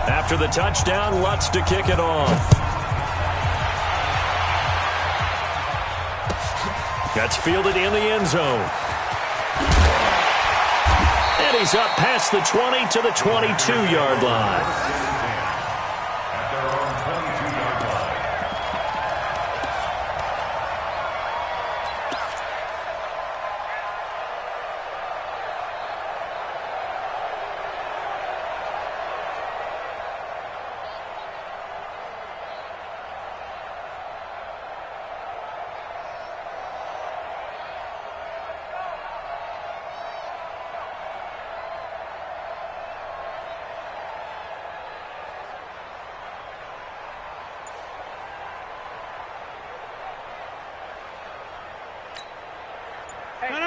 After the touchdown, Lutz to kick it off. That's fielded in the end zone. And he's up past the 20 to the 22-yard line.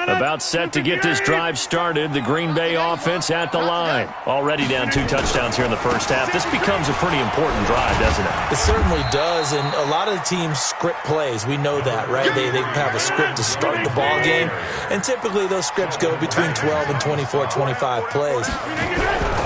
About set to get this drive started. The Green Bay offense at the line. Already down 2 touchdowns here in the first half. This becomes a pretty important drive, doesn't it? It certainly does, and a lot of the teams script plays. We know that, right? They have a script to start the ball game, and typically those scripts go between 12 and 24, 25 plays.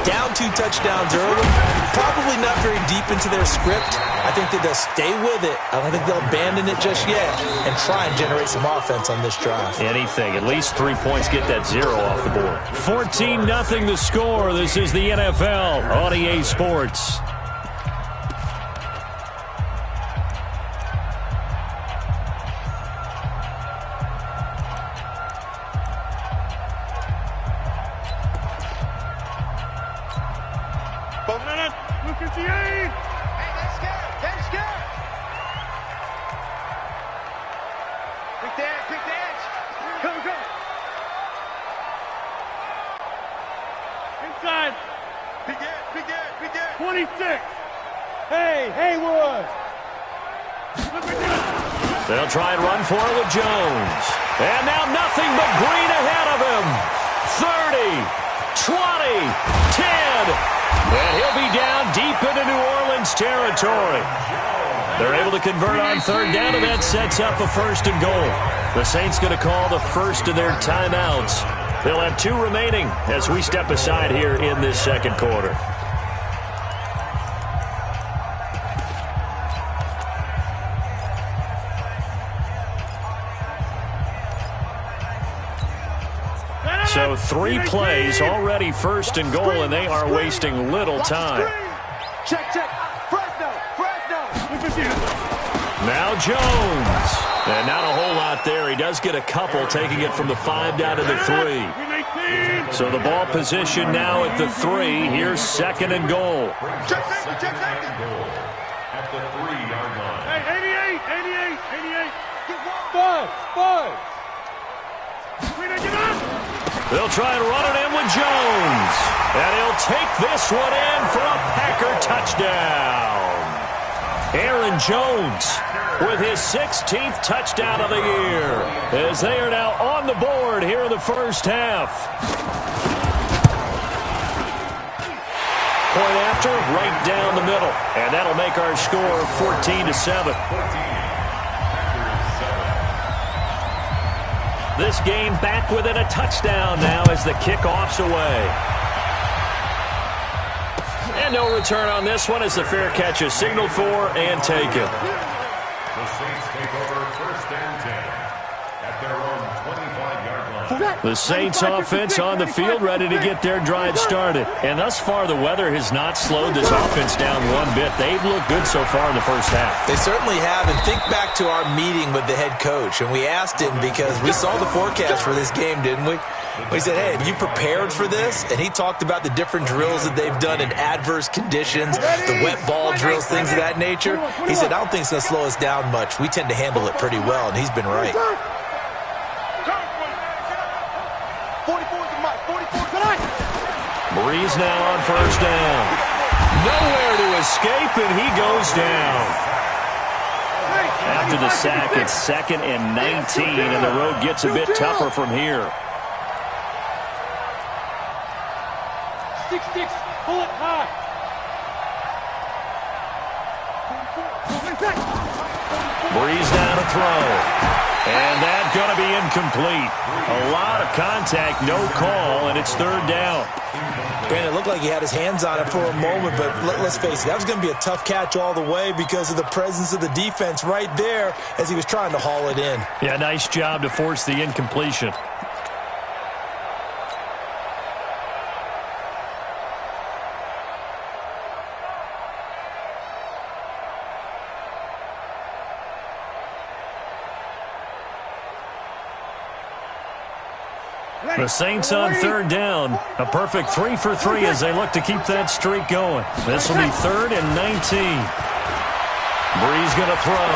Down 2 touchdowns early, probably not very deep into their script. I think that they'll stay with it. I don't think they'll abandon it just yet and try and generate some offense on this drive. Anything. At least 3 points, get that 0 off the board. 14-0 the score. This is the NFL on EA Sports. Inside. Big 26. Hey, Haywood. They'll try and run for it with Jones. And now nothing but green ahead of him. 30, 20, 10. And he'll be down deep into New Orleans territory. They're able to convert on third down, and that sets up a 1st and goal. The Saints going to call the first of their timeouts. They'll have 2 remaining as we step aside here in this second quarter. So 3 plays, already 1st and goal, and they are wasting little time. Check. Fresno. Now Jones. And not a whole lot there. He does get a couple, taking it from the 5 down to the 3. So the ball position now at the 3. Here's 2nd and goal. Check. At the 3-yard line. Hey, 88. 5. They'll try and run it in with Jones. And he'll take this one in for a Packer touchdown. Aaron Jones with his 16th touchdown of the year, as they are now on the board here in the first half. Point after, right down the middle. And that'll make our score 14-7. This game back within a touchdown now as the kickoff's away. And no return on this one as the fair catch is signaled for and taken. The Saints take over 1st and 10 at their own 25-yard line. The Saints offense on the field ready to get their drive started. And thus far, the weather has not slowed this offense down one bit. They've looked good so far in the first half. They certainly have. And think back to our meeting with the head coach. And we asked him because we saw the forecast for this game, didn't we? We said, hey, have you prepared for this? And he talked about the different drills that they've done in adverse conditions, the wet ball drills, things of that nature. He said, I don't think it's going to slow us down much. We tend to handle it pretty well, and he's been right. Breeze now on 1st down. Nowhere to escape, and he goes down. After the sack, it's 2nd and 19, and the road gets a bit tougher from here. 6, pull it high. Breeze down to throw. And that's going to be incomplete. A lot of contact, no call, and it's 3rd down. Brandon, it looked like he had his hands on it for a moment, but let's face it, that was going to be a tough catch all the way because of the presence of the defense right there as he was trying to haul it in. Yeah, nice job to force the incompletion. The Saints on third down. A perfect 3 for 3 as they look to keep that streak going. This will be 3rd and 19. Brees going to throw.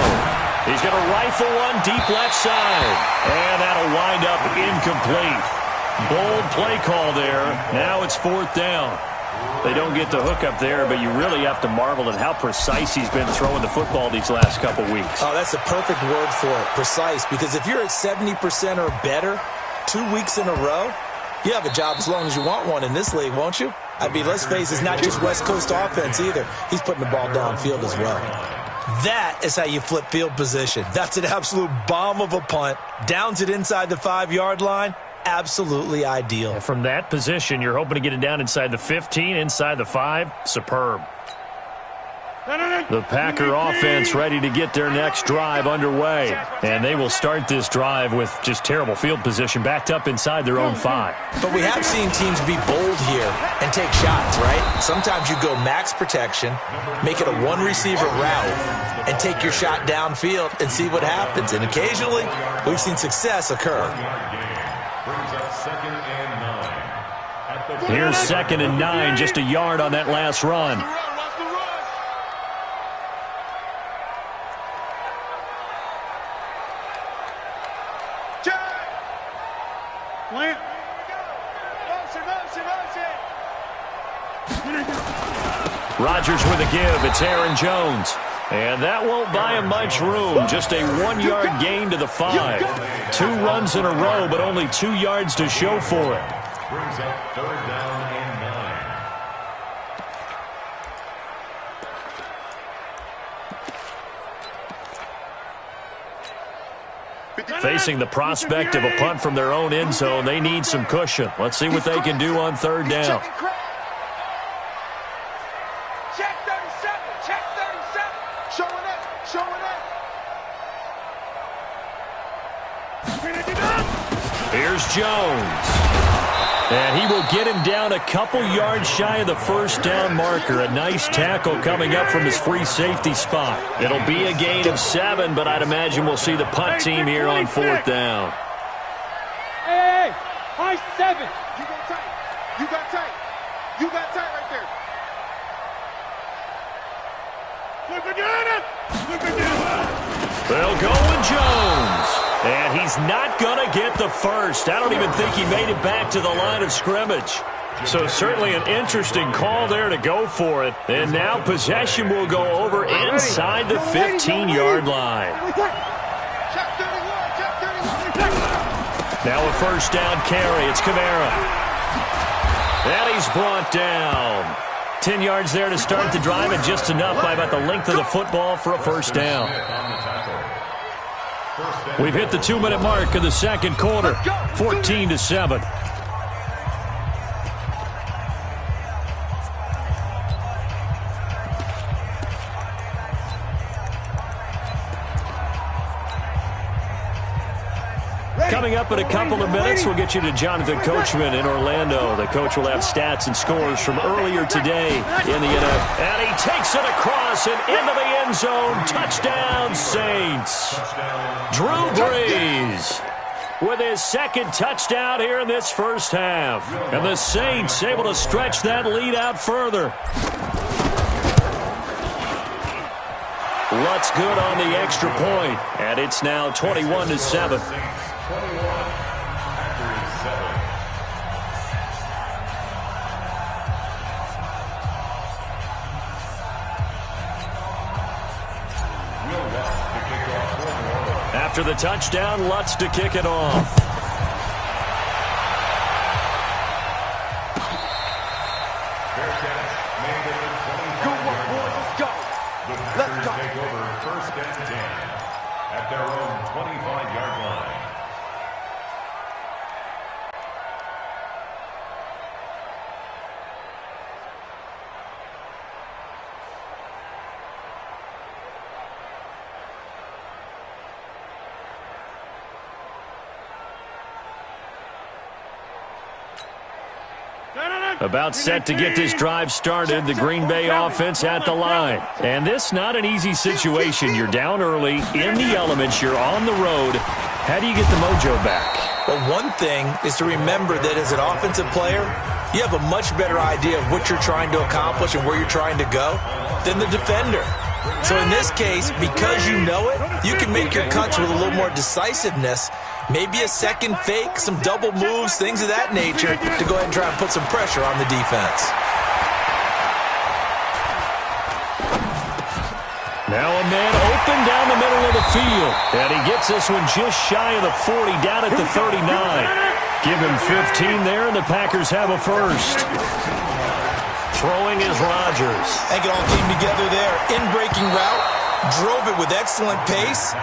He's going to rifle one deep left side. And that'll wind up incomplete. Bold play call there. Now it's 4th down. They don't get the hook up there, but you really have to marvel at how precise he's been throwing the football these last couple weeks. Oh, that's a perfect word for it, precise, because if you're at 70% or better 2 weeks in a row, you have a job as long as you want one in this league, won't you? I mean, let's face it, it's not just West Coast offense either. He's putting the ball downfield as well. That is how you flip field position. That's an absolute bomb of a punt. Downs it inside the 5-yard line. Absolutely ideal. And from that position, you're hoping to get it down inside the 15, inside the 5. Superb. The Packer offense ready to get their next drive underway. And they will start this drive with just terrible field position backed up inside their own 5. But we have seen teams be bold here and take shots, right? Sometimes you go max protection, make it a one-receiver route, and take your shot downfield and see what happens. And occasionally, we've seen success occur. Here's 2nd and 9, just a yard on that last run. Rodgers with a give. It's Aaron Jones. And that won't buy him much room. Just a 1-yard gain to the 5. 2 runs in a row, but only 2 yards to show for it. Brings up 3rd down and 9. Facing the prospect of a punt from their own end zone, they need some cushion. Let's see what they can do on 3rd down. Check 37. Check 37. Showing up. Showing up. Here's Jones. And he will get him down a couple yards shy of the 1st down marker. A nice tackle coming up from his free safety spot. It'll be a gain of 7, but I'd imagine we'll see the punt team here on 4th down. Hey, high 7. You got tight. You got tight. You got tight right there. They'll go with Jones. And he's not going to get the 1st. I don't even think he made it back to the line of scrimmage. So certainly an interesting call there to go for it. And now possession will go over inside the 15-yard line. Now a 1st down carry. It's Kamara. And he's brought down. 10 yards there to start the drive, and just enough by about the length of the football for a 1st down. We've hit the 2-minute mark of the 2nd quarter, 14-7. Coming up in a couple of minutes, we'll get you to Jonathan Coachman in Orlando. The coach will have stats and scores from earlier today in the NFL. And he takes it across and into the end zone. Touchdown, Saints. Drew Brees with his 2nd touchdown here in this 1st half. And the Saints able to stretch that lead out further. Lutz good on the extra point, and it's now 21-7. 21 after 7. After the touchdown, Lutz to kick it off. Fair catch made at the 25-yard line. Let's go. The Packers take over 1st and 10 at their own 25-yard line. About set to get this drive started, the Green Bay offense at the line. And this not an easy situation. You're down early, in the elements, you're on the road. How do you get the mojo back? Well, one thing is to remember that as an offensive player, you have a much better idea of what you're trying to accomplish and where you're trying to go than the defender. So in this case, because you know it, you can make your cuts with a little more decisiveness. Maybe a second fake, some double moves, things of that nature to go ahead and try and put some pressure on the defense. Now a man open down the middle of the field. And he gets this one just shy of the 40, down at the 39. Give him 15 there, and the Packers have a first. Throwing is Rodgers. I think it all came together there. In-breaking route, drove it with excellent pace.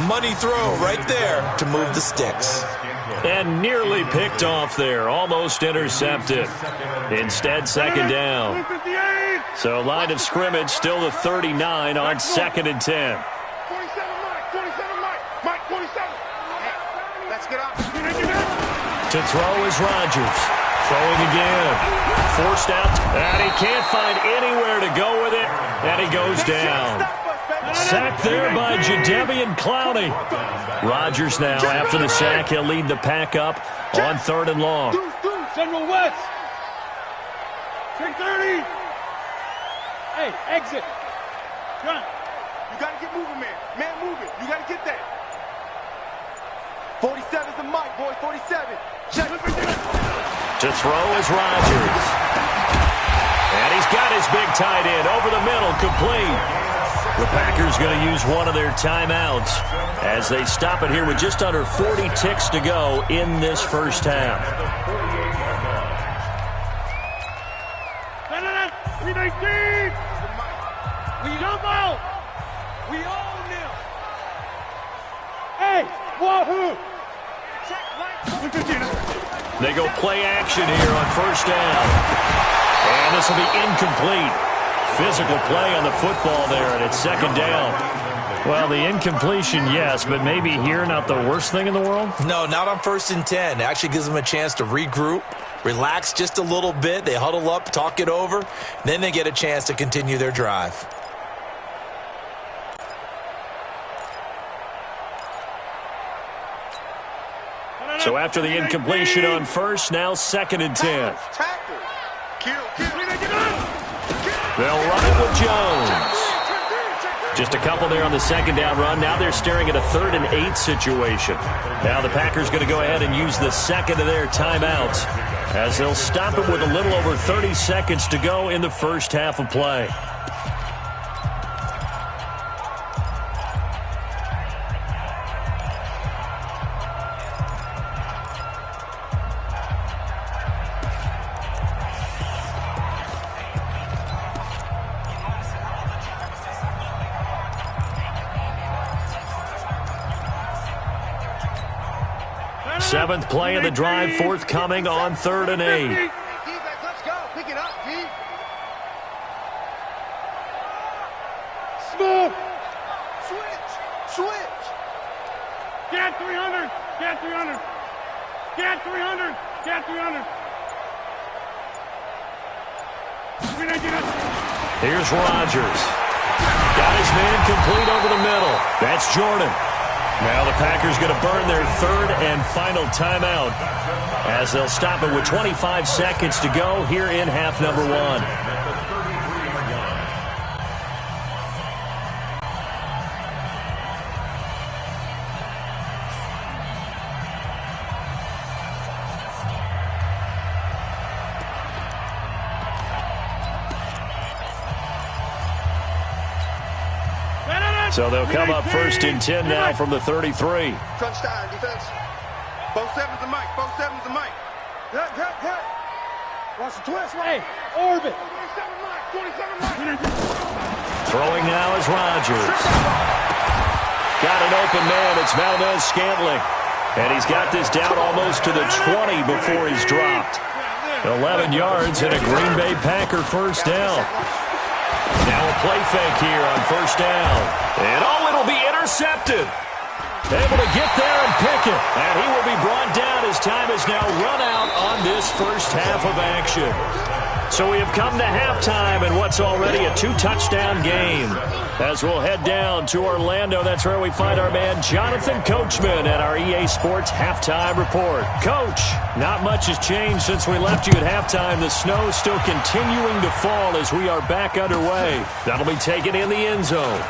Money throw right there to move the sticks. And nearly picked off there, almost intercepted. Instead, second down. So line of scrimmage still the 39 on 2nd and 10. 27 Mike, 27. Hey, let's get up. To throw is Rodgers. Throwing again. Forced out, and he can't find anywhere to go with it, and he goes down. Sacked there by Jadeveon Clowney. Rodgers now, after the sack, he'll lead the pack up on 3rd and long. General West. 330. Hey, exit. Run. You got to get moving, man. Man moving. You got to get that. 47's the mic, boy. 47. Check. To throw is Rodgers. And he's got his big tight end over the middle, complete. The Packers going to use one of their timeouts as they stop it here with just under 40 ticks to go in this first half. We 19. We double. We own them. Hey, wahoo. They go play action here on 1st down. And this will be incomplete. Physical play on the football there, and it's 2nd down. Well, the incompletion, yes, but maybe here not the worst thing in the world? No, not on 1st and 10. It actually gives them a chance to regroup, relax just a little bit. They huddle up, talk it over. Then they get a chance to continue their drive. So after the incompletion on 1st, now 2nd and 10. They'll run it with Jones. Just a couple there on the 2nd down run. Now they're staring at a 3rd and 8 situation. Now the Packers going to go ahead and use the second of their timeouts as they'll stop it with a little over 30 seconds to go in the first half of play. Seventh play of the drive forthcoming on 3rd and 8. Let's go. Pick it up, D. Smooth. Switch. Get 300. Get 300. Get 300. Get 300. Here's Rodgers. Got his man complete over the middle. That's Jordan. Now the Packers going to burn their 3rd and final timeout as they'll stop it with 25 seconds to go here in half number 1. So they'll come up 1st and 10 now from the 33. Crunch time, defense. Both sevens and Mike. Both sevens and Mike. Hit. Watch the twist. Hey, orbit. 27 Mike. Throwing now is Rodgers. Got an open man. It's Valdez-Scantling. And he's got this down almost to the 20 before he's dropped. 11 yards and a Green Bay Packer first down. Now a play fake here on 1st down. And it'll be intercepted. Able to get there and pick it. And he will be brought down as time has now run out on this first half of action. So we have come to halftime in what's already a 2-touchdown game. As we'll head down to Orlando, that's where we find our man Jonathan Coachman at our EA Sports Halftime Report. Coach, not much has changed since we left you at halftime. The snow still continuing to fall as we are back underway. That'll be taken in the end zone.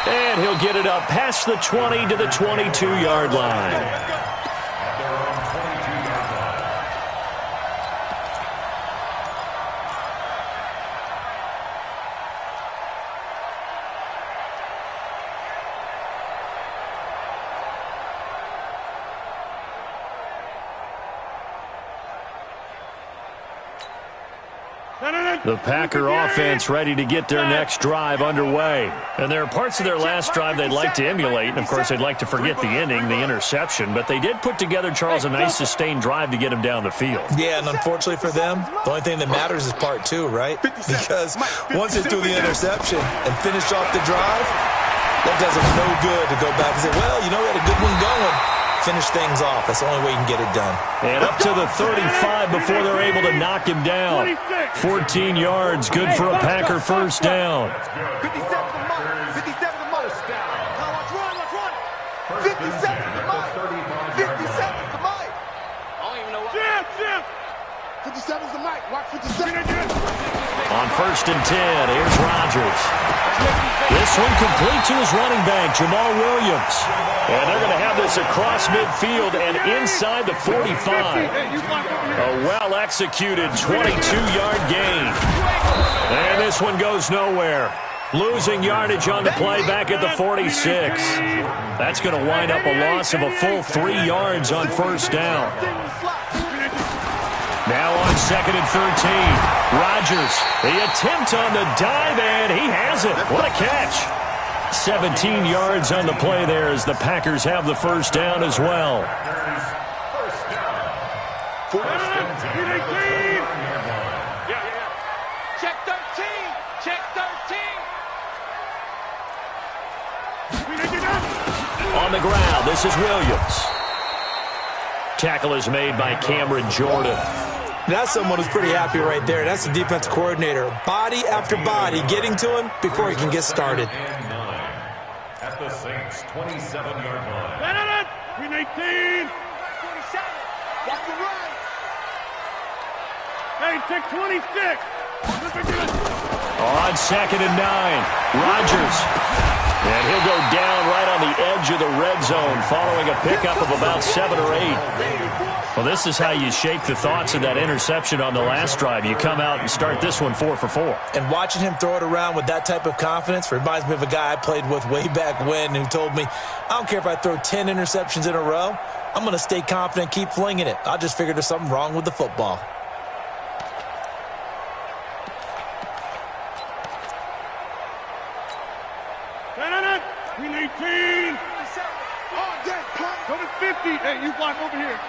And he'll get it up past the 20 to the 22-yard line. The Packer offense ready to get their next drive underway. And there are parts of their last drive they'd like to emulate. And, of course, they'd like to forget the ending, the interception. But they did put together, Charles, a nice sustained drive to get him down the field. Yeah, and unfortunately for them, the only thing that matters is part two, right? Because once they threw the interception and finished off the drive, that does them no good to go back and say, well, you know, we had a good one going. Finish things off. That's the only way you can get it done. And up to the 35 before they're able to knock him down. 14 yards, good for a Packer first down. 57 to Mike. 57 to Mike. Now let's run. 57 to Mike. 57 to Mike. I don't even know why. 57 to Mike. Watch 57. On first and 10, here's Rodgers. This one complete to his running back, Jamal Williams. And they're going to have this across midfield and inside the 45. A well-executed 22-yard gain. And this one goes nowhere. Losing yardage on the play back at the 46. That's going to wind up a loss of a full 3 yards on first down. Now on second and 13, Rodgers, the attempt on the dive, and he has it. What a catch. 17 yards on the play there as the Packers have the first down as well. Check 13. Check 13. On the ground, this is Williams. Tackle is made by Cameron Jordan. That's someone who's pretty happy right there. That's the defense coordinator. Body after body getting to him before he can get started. At the Saints' 27-yard line. 18. 27. Watch the run. Hey, take 26. On second and 9, Rodgers. And he'll go down right on the edge of the red zone following a pickup of about 7 or 8. Well, this is how you shake the thoughts of that interception on the last drive. You come out and start this one 4 for 4. And watching him throw it around with that type of confidence reminds me of a guy I played with way back when who told me, I don't care if I throw 10 interceptions in a row. I'm going to stay confident, keep flinging it. I just figured there's something wrong with the football. Go to 50. Hey, you block over here.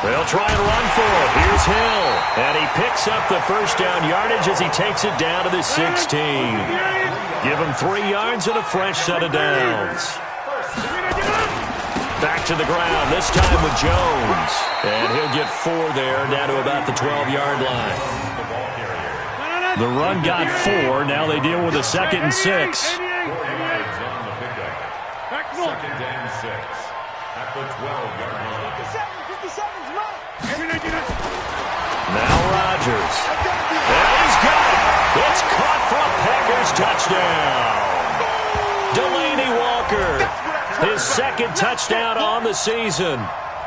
They'll try and run for it. Here's Hill. And he picks up the first down yardage as he takes it down to the 16. Give him 3 yards and a fresh set of downs. Back to the ground, this time with Jones. And he'll get 4 there, down to about the 12-yard line. The run got 4. Now they deal with a 2nd and 6. Second and 6 at the 12-yard line. 57's right. Now Rodgers. And he's got it. It's caught for a Packers touchdown. Delaney Walker, his 2nd touchdown on the season,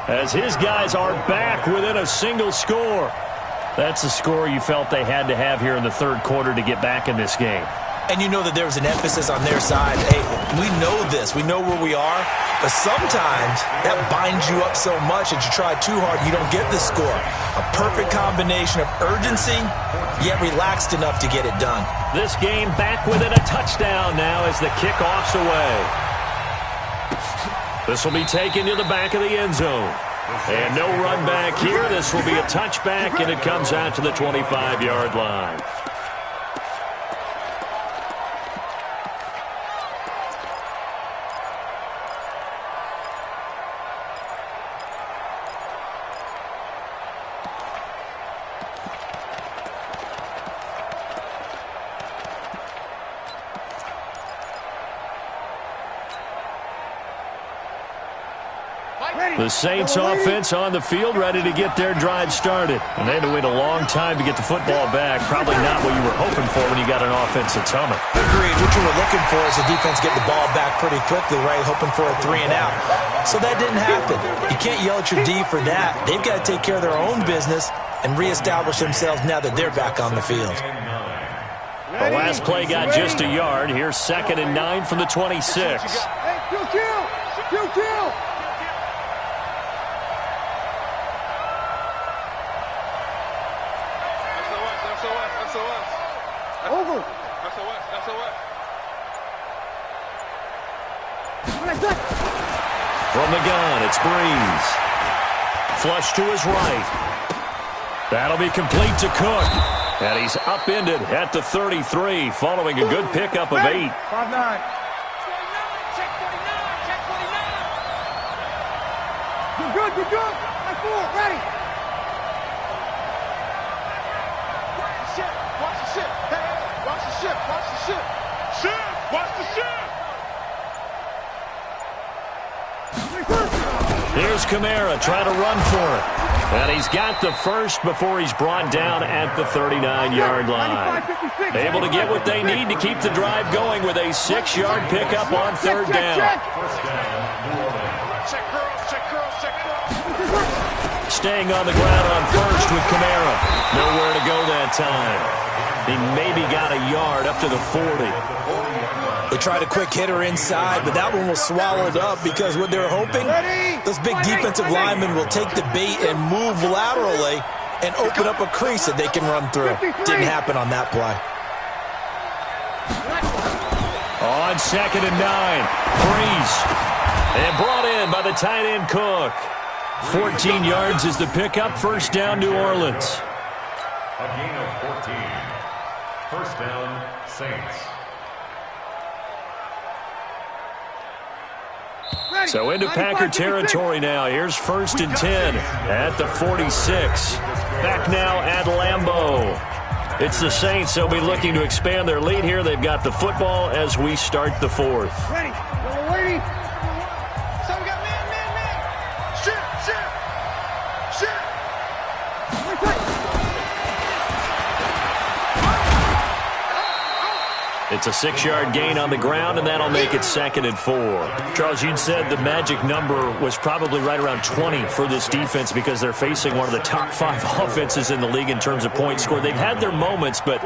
as his guys are back within a single score. That's a score you felt they had to have here in the 3rd quarter to get back in this game. And you know that there was an emphasis on their side. Hey, we know this. We know where we are. But sometimes that binds you up so much that you try too hard, you don't get the score. A perfect combination of urgency, yet relaxed enough to get it done. This game back within a touchdown now as the kickoff's away. This will be taken to the back of the end zone. And no run back here. This will be a touchback, and it comes out to the 25-yard line. The Saints offense on the field, ready to get their drive started. And they had to wait a long time to get the football back. Probably not what you were hoping for when you got an offense that's humming. Agreed. What you were looking for is the defense get the ball back pretty quickly, right? Hoping for a 3-and-out. So that didn't happen. You can't yell at your D for that. They've got to take care of their own business and reestablish themselves now that they're back on the field. The last play got just a yard. Here's 2nd and 9 from the 26. Over. From the gun, it's Breeze. Flush to his right. That'll be complete to Cook. And he's upended at the 33, following a good pickup of 8. 5-9. You're good. 4, ready. Watch the ship. Hey, watch the ship. Watch the ship. Here's Kamara trying to run for it. And he's got the first before he's brought down at the 39-yard line. Able to get what they need to keep the drive going with a 6-yard pickup on 3rd down. Staying on the ground on 1st with Kamara. Nowhere to go that time. He maybe got a yard up to the 40. They tried a quick hitter inside, but that one was swallowed up because what they're hoping, those big defensive linemen will take the bait and move laterally and open up a crease that they can run through. Didn't happen on that play. On 2nd and 9, Breeze. And brought in by the tight end Cook. 14 yards is the pickup. 1st down, New Orleans. A gain of 14. 1st down, Saints. So into Packer territory now. Here's 1st and 10 at the 46. Back now at Lambeau. It's the Saints. They'll be looking to expand their lead here. They've got the football as we start the 4th. Ready. So we got man. Ship. It's a 6-yard gain on the ground, and that'll make it 2nd and 4. Charles, you'd said the magic number was probably right around 20 for this defense because they're facing one of the top 5 offenses in the league in terms of points scored. They've had their moments, but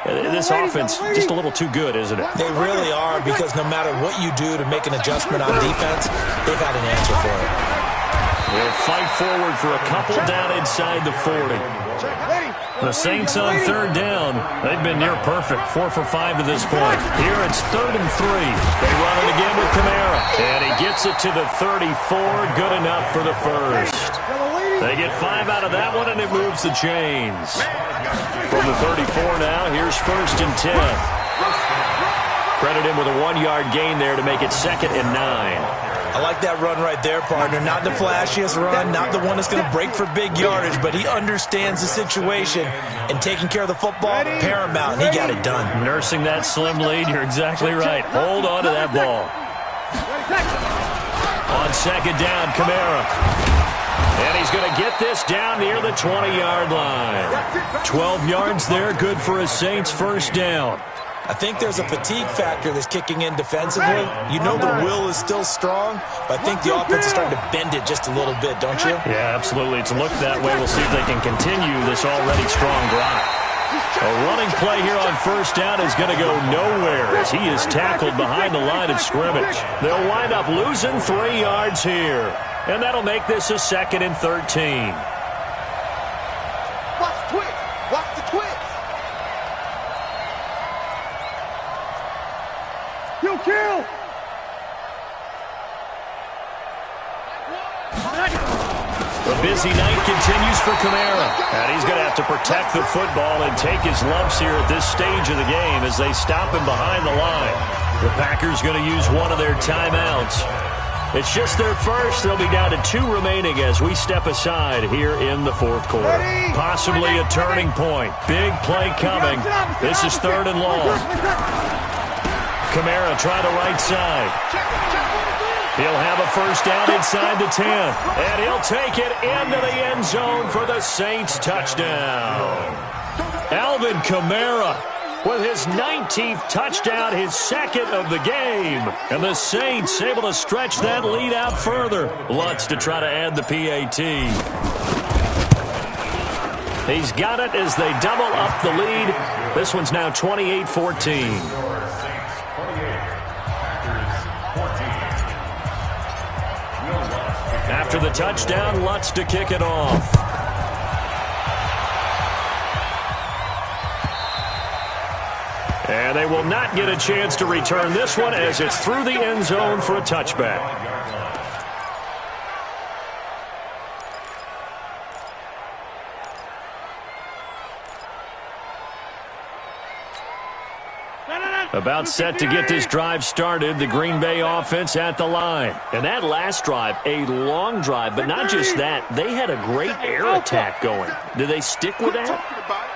this offense just a little too good, isn't it? They really are, because no matter what you do to make an adjustment on defense, they've had an answer for it. They'll fight forward for a couple down inside the 40. The Saints on 3rd down. They've been near perfect. 4 for 5 to this point. Here it's 3rd and 3. They run it again with Kamara. And he gets it to the 34. Good enough for the 1st. They get 5 out of that one, and it moves the chains. From the 34 now, here's 1st and 10. Credit him with a 1-yard gain there to make it 2nd and 9. I like that run right there, partner. Not the flashiest run, not the one that's going to break for big yardage, but he understands the situation, and taking care of the football, paramount, and he got it done. Nursing that slim lead, you're exactly right. Hold on to that ball. On 2nd down, Kamara. And he's going to get this down near the 20-yard line. 12 yards there, good for a Saints 1st down. I think there's a fatigue factor that's kicking in defensively. You know the will is still strong, but I think the offense is starting to bend it just a little bit, don't you? Yeah, absolutely. It's looked that way. We'll see if they can continue this already strong drive. A running play here on 1st down is going to go nowhere as he is tackled behind the line of scrimmage. They'll wind up losing 3 yards here, and that'll make this a 2nd and 13. Watch the twist. Watch the twist. Kill. The busy night continues for Kamara, and he's going to have to protect the football and take his lumps here at this stage of the game as they stop him behind the line. The Packers going to use one of their timeouts. It's just their first. They'll be down to 2 remaining as we step aside here in the 4th quarter. Possibly a turning point. Big play coming. This is 3rd and long. Kamara try the right side. He'll have a first down inside the 10. And he'll take it into the end zone for the Saints touchdown. Alvin Kamara with his 19th touchdown, his second of the game. And the Saints able to stretch that lead out further. Lutz to try to add the PAT. He's got it as they double up the lead. This one's now 28-14. After the touchdown, Lutz to kick it off. And they will not get a chance to return this one as it's through the end zone for a touchback. About set to get this drive started, the Green Bay offense at the line. And that last drive, a long drive, but not just that. They had a great air attack going. Do they stick with that?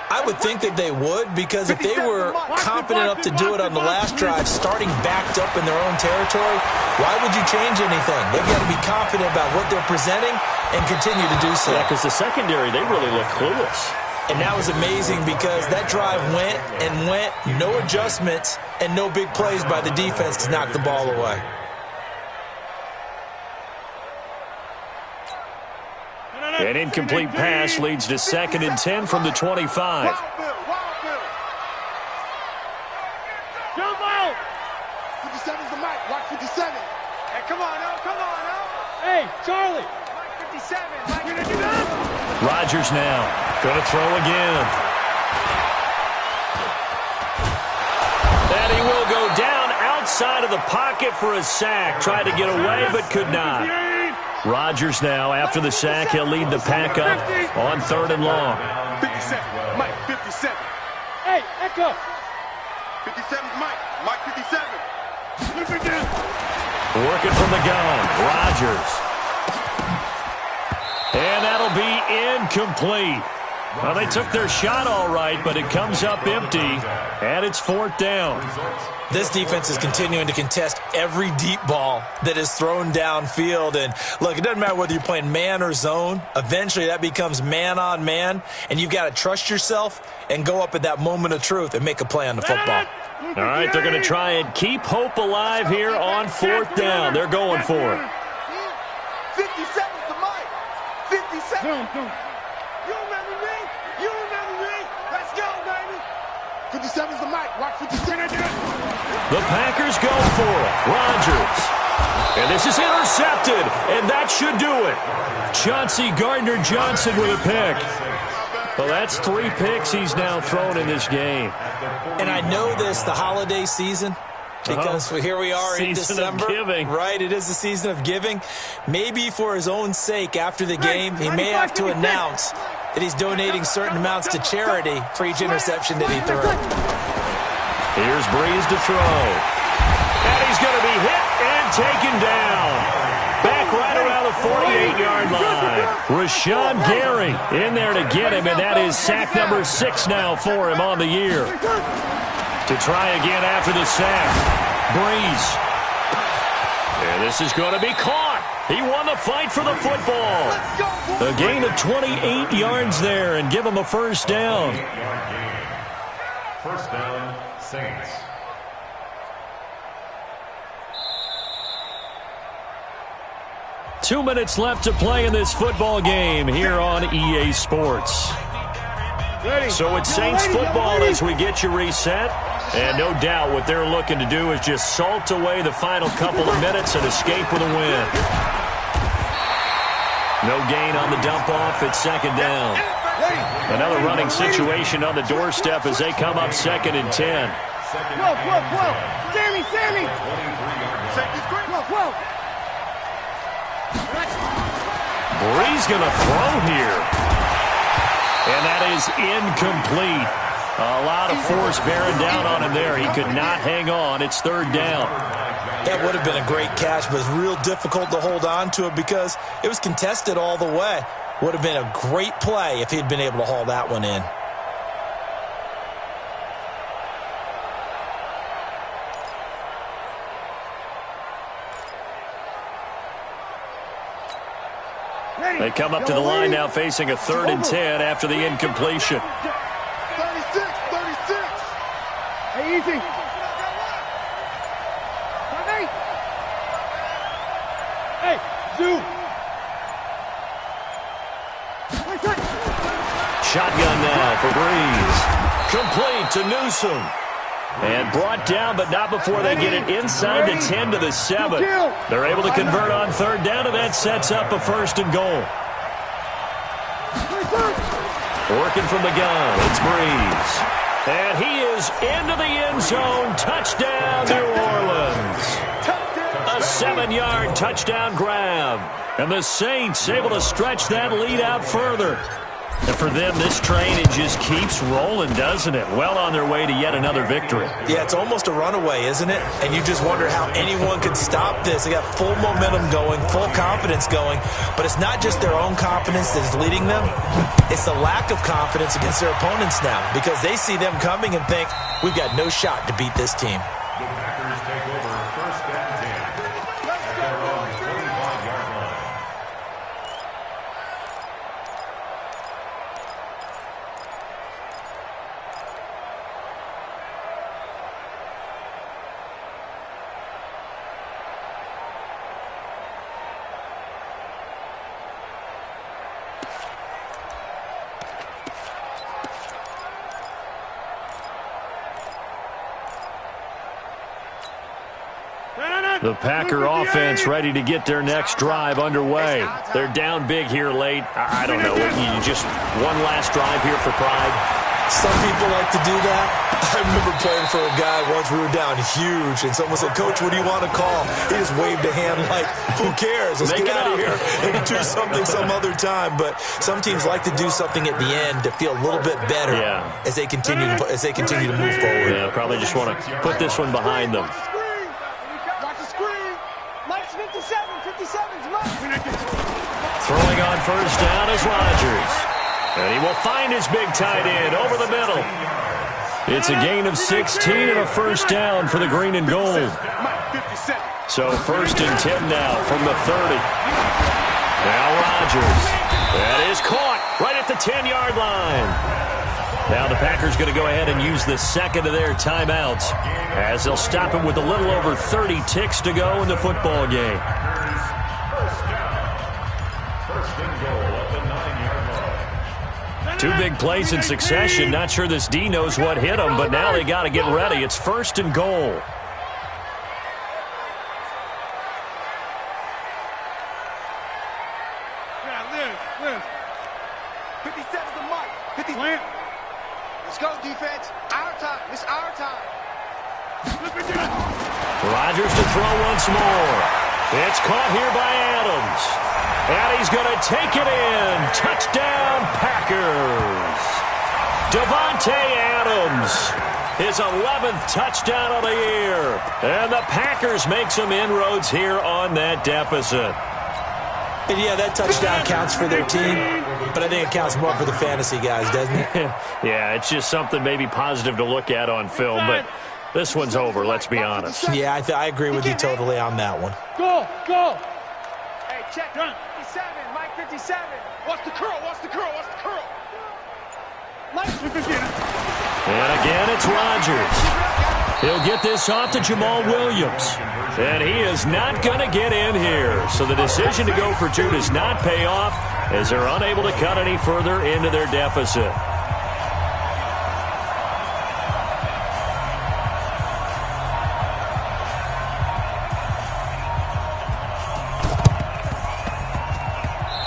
I would think that they would, because if they were confident enough to do it on the last drive, starting backed up in their own territory, why would you change anything? They've got to be confident about what they're presenting and continue to do so. Yeah, because the secondary, they really look clueless. And that was amazing because that drive went and went, no adjustments, and no big plays by the defense to knock the ball away. An incomplete pass leads to 2nd and 10 from the 25. Jump out! 57's the mic. Watch 57. Hey, come on now. Come on now. Hey, Charlie. Mike 57. Mike, you gonna do that? Rodgers now. Going to throw again. And he will go down outside of the pocket for a sack. Tried to get away, but could not. Rodgers now, after the sack, he'll lead the pack up on 3rd and long. 57. Mike 57. Hey, echo. 57's Mike. Mike 57. Working from the gun. Rodgers. And that'll be incomplete. Well, they took their shot all right, but it comes up empty, and it's 4th down. This defense is continuing to contest every deep ball that is thrown downfield. And, look, it doesn't matter whether you're playing man or zone. Eventually, that becomes man-on-man, and you've got to trust yourself and go up at that moment of truth and make a play on the football. All right, they're going to try and keep hope alive here on 4th down. They're going for it. 57's the mic. 57. You remember me? You remember me? Let's go, baby. 57's the mic. Watch 57. The Packers go for it. Rodgers. And this is intercepted, and that should do it. Chauncey Gardner-Johnson with a pick. Well, that's 3 picks he's now thrown in this game. And I know this, the holiday season, because here we are in December. Season of giving. Right, it is the season of giving. Maybe for his own sake after the game, he may have to announce that he's donating certain amounts to charity for each interception that he threw. Here's Breeze to throw. And he's going to be hit and taken down. Back right around the 48-yard line. Rashawn Gary in there to get him, and that is sack number 6 now for him on the year. To try again after the sack. Breeze. And this is going to be caught. He won the fight for the football. A gain of 28 yards there and give him a first down. First down, Saints. Two minutes left to play in this football game here on EA Sports. So it's Saints football as we get you reset. And no doubt what they're looking to do is just salt away the final couple of minutes and escape with a win. No gain on the dump-off. It's 2nd down. Another running situation on the doorstep as they come up 2nd and 10. Whoa. Sammy. Whoa. Breeze going to throw here. And that is incomplete. A lot of force bearing down on him there. He could not hang on. It's 3rd down. That would have been a great catch, but it's real difficult to hold on to it because it was contested all the way. Would have been a great play if he'd been able to haul that one in. They come up to the line now facing a 3rd and 10 after the incompletion. 36, 36. Hey, easy. Hey, Zoo. Shotgun now for Breeze. Complete to Newsom. And brought down, but not before they get it inside the 10 to the 7. They're able to convert on 3rd down, and that sets up a 1st and goal. Working from the gun, it's Breeze. And he is into the end zone. Touchdown, New Orleans. A 7-yard touchdown grab. And the Saints able to stretch that lead out further. And for them, this train, it just keeps rolling, doesn't it? Well on their way to yet another victory. Yeah, it's almost a runaway, isn't it? And you just wonder how anyone could stop this. They got full momentum going, full confidence going. But it's not just their own confidence that's leading them. It's the lack of confidence against their opponents now, because they see them coming and think, we've got no shot to beat this team. The Packers take over 1st and 10 at their own 25-yard line. The Packer offense ready to get their next drive underway. They're down big here late. I don't know. You just one last drive here for pride. Some people like to do that. I remember playing for a guy once. We were down huge, and someone said, Coach, what do you want to call? He just waved a hand like, who cares? Let's get out of here and do something some other time. But some teams like to do something at the end to feel a little bit better as they continue to move forward. Yeah, probably just want to put this one behind them. Throwing on 1st down is Rodgers. And he will find his big tight end over the middle. It's a gain of 16 and a 1st down for the green and gold. So 1st and 10 now from the 30. Now Rodgers. That is caught right at the 10-yard line. Now the Packers going to go ahead and use the 2nd of their timeouts as they'll stop him with a little over 30 ticks to go in the football game. Two big plays in succession. Not sure this D knows what hit him, but now they got to get ready. It's 1st and goal. Liz. 57's the mic. 50. Let's go, defense. Our time. It's our time. Rodgers to throw once more. It's caught here by Adams. And he's going to take it in. Touchdown, Packers. Davante Adams. His 11th touchdown of the year. And the Packers make some inroads here on that deficit. And yeah, that touchdown counts for their team, but I think it counts more for the fantasy guys, doesn't it? Yeah, it's just something maybe positive to look at on film, but this one's over, let's be honest. Yeah, I agree with you totally on that one. Go! Hey, check. 57, Mike 57. What's the curl? Mike 57. And again, it's Rodgers. He'll get this off to Jamal Williams. And he is not going to get in here. So the decision to go for two does not pay off as they're unable to cut any further into their deficit.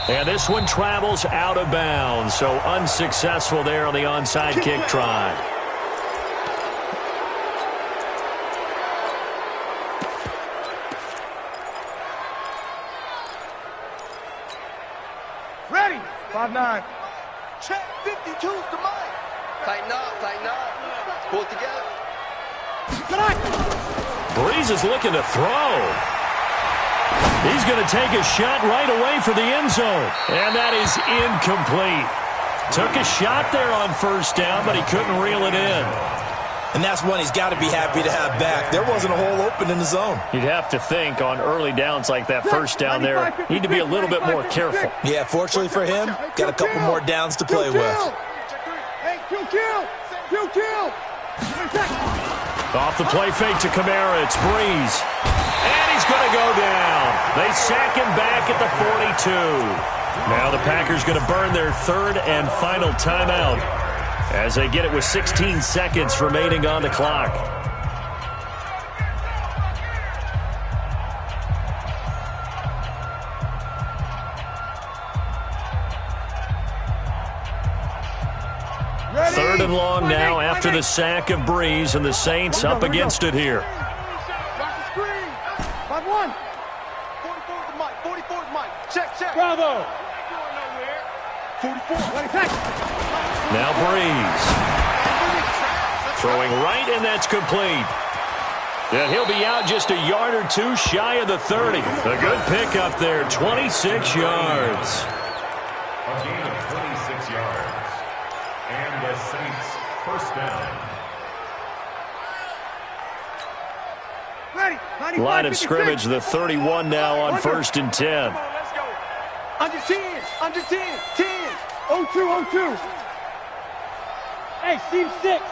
And this one travels out of bounds, so unsuccessful there on the onside kick try. Ready. 5-9. Check. 52's the mic. Tighten up. Pull it together. Breeze is looking to throw. He's going to take a shot right away for the end zone. And that is incomplete. Took a shot there on 1st down, but he couldn't reel it in. And that's one he's got to be happy to have back. There wasn't a hole open in the zone. You'd have to think on early downs like that first down there, need to be a little bit more careful. Yeah, fortunately for him, got a couple more downs to play with. Off the play fake to Kamara, it's Breeze. And he's going to go down. They sack him back at the 42. Now the Packers going to burn their third and final timeout as they get it with 16 seconds remaining on the clock. Ready? Third and long now after the sack of Breeze, and the Saints up against it here. Watch the screen. 5-1. 44 is Mike. 44 is Mike. Check. Bravo. 44. Let it catch. Now Breeze. Throwing right, and that's complete. And he'll be out just a yard or two shy of the 30. A good pickup there, 26 yards. A gain of 26 yards. And the Saints first down. Ready. Line of scrimmage, the 31 now on 1st and 10. Under 10. 10. 0-2. Hey, Steve 6.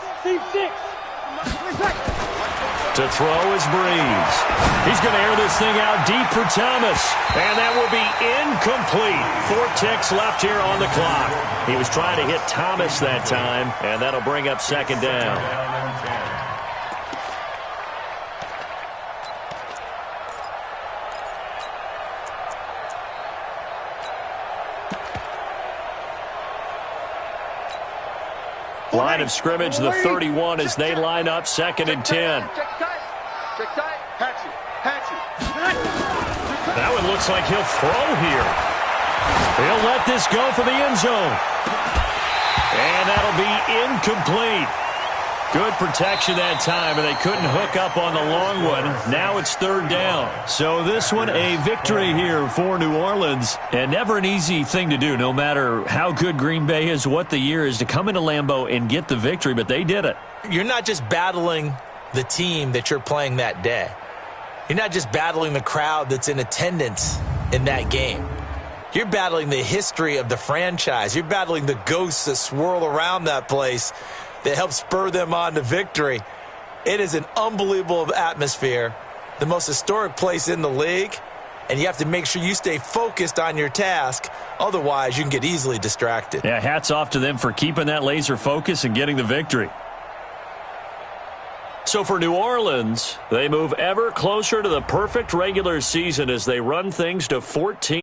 To throw is Breeze. He's going to air this thing out deep for Thomas. And that will be incomplete. 4 ticks left here on the clock. He was trying to hit Thomas that time, and that'll bring up second down. Line of scrimmage, the 31 as they line up 2nd and 10. Check tight. Hatchet. That one looks like he'll throw here. He'll let this go for the end zone. And that'll be incomplete. Good protection that time, and they couldn't hook up on the long one. Now it's 3rd down. So this one a victory here for New Orleans. And never an easy thing to do, no matter how good Green Bay is, what the year is, to come into Lambeau and get the victory, but they did it. You're not just battling the team that you're playing that day. You're not just battling the crowd that's in attendance in that game. You're battling the history of the franchise. You're battling the ghosts that swirl around that place that help spur them on to victory. It is an unbelievable atmosphere, the most historic place in the league, and you have to make sure you stay focused on your task. Otherwise, you can get easily distracted. Yeah, hats off to them for keeping that laser focus and getting the victory. So for New Orleans, they move ever closer to the perfect regular season as they run things to 14.